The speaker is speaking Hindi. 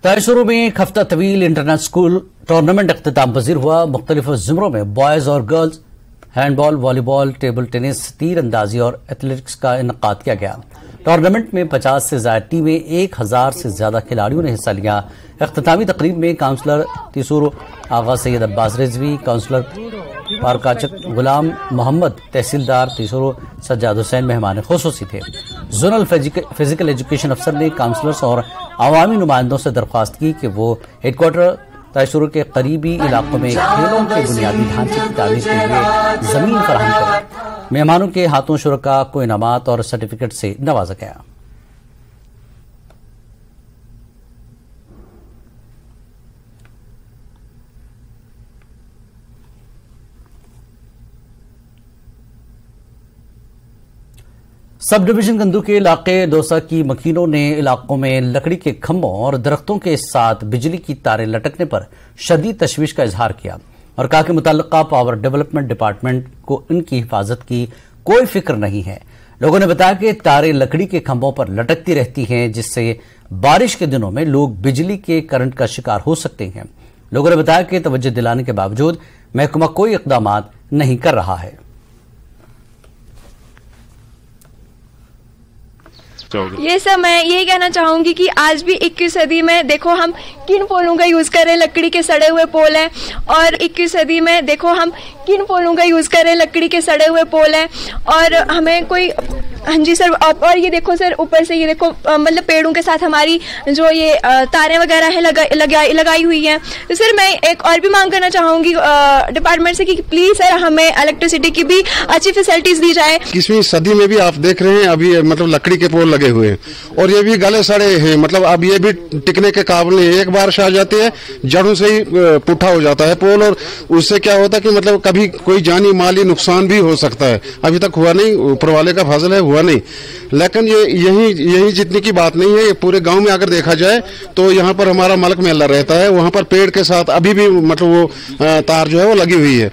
तयशुरू में एक हफ्ता तवील इंटरनेशनल स्कूल टूर्नामेंट अख्तिताम पजीर हुआ। मुख्तलिफ ज़ुमरों में बॉयज़ और girls handball, volleyball, table tennis, तीर अंदाजी और एथलेटिक्स का इनकाद किया गया। टूर्नामेंट में 50 से ज्यादा टीमें, 1000 से ज्यादा खिलाड़ियों ने हिस्सा लिया। इख्तितामी तकरीब में काउंसलर तयशुरू आगा सैयद अब्बास रिजवी, काउंसलर पारकाचक गुलाम मोहम्मद, तहसीलदार तयशुरू सज्जाद हुसैन मेहमान खुसूसी थे। जोनल फिजिकल एजुकेशन अफसर ने काउंसलर्स और अवामी नुमाइंदों से दरख्वास्त की कि वो हेडक्वार्टर तयशुरू के करीबी इलाकों में खेलों के बुनियादी ढांचे की तामीर के लिए जमीन फराहम करें। मेहमानों के हाथों शुरका को इनामात और सर्टिफिकेट से नवाजा गया। सब डिवीजन गंदू के इलाके डोसा की मकीनों ने इलाकों में लकड़ी के खंभों और दरख्तों के साथ बिजली की तारें लटकने पर शदीद तशवीश का इजहार किया और कहा कि मुतल्लिका पावर डेवलपमेंट डिपार्टमेंट को इनकी हिफाजत की कोई फिक्र नहीं है। लोगों ने बताया कि तारें लकड़ी के खंभों पर लटकती रहती हैं, जिससे बारिश के दिनों में लोग बिजली के करंट का शिकार हो सकते हैं। लोगों ने बताया कि तवज्जो दिलाने के बावजूद महकमा कोई इकदाम नहीं कर रहा है। ये सब मैं यही कहना चाहूंगी कि आज भी 21 सदी में देखो हम किन पोलों का यूज कर रहे हैं, लकड़ी के सड़े हुए पोल हैं। और 21 सदी में देखो हम किन पोलों का यूज कर रहे हैं, लकड़ी के सड़े हुए पोल हैं। और हमें कोई, हाँ जी सर, और ये देखो सर, ऊपर से ये देखो मतलब पेड़ों के साथ हमारी जो ये तारें वगैरह है लगाई हुई हैं। तो सर मैं एक और भी मांग करना चाहूंगी डिपार्टमेंट से कि प्लीज सर हमें इलेक्ट्रिसिटी की भी अच्छी फैसिलिटीज दी जाए। 21वीं सदी में भी आप देख रहे हैं अभी मतलब लकड़ी के पोल लगे हुए हैं और ये भी गले सड़े हैं। मतलब अब ये भी टिकने के काबिल नहीं है। एक बार आ जाते हैं जड़ों से ही पुट्ठा हो जाता है पोल और उससे क्या होता है कि मतलब कभी कोई जानी माली नुकसान भी हो सकता है। अभी तक हुआ नहीं, ऊपर वाले का फजल है, हुआ नहीं। लेकिन ये यही जितने की बात नहीं है। ये पूरे गांव में अगर देखा जाए तो यहाँ पर हमारा मलक मेला रहता है, वहाँ पर पेड़ के साथ अभी भी मतलब वो तार जो है वो लगी हुई है।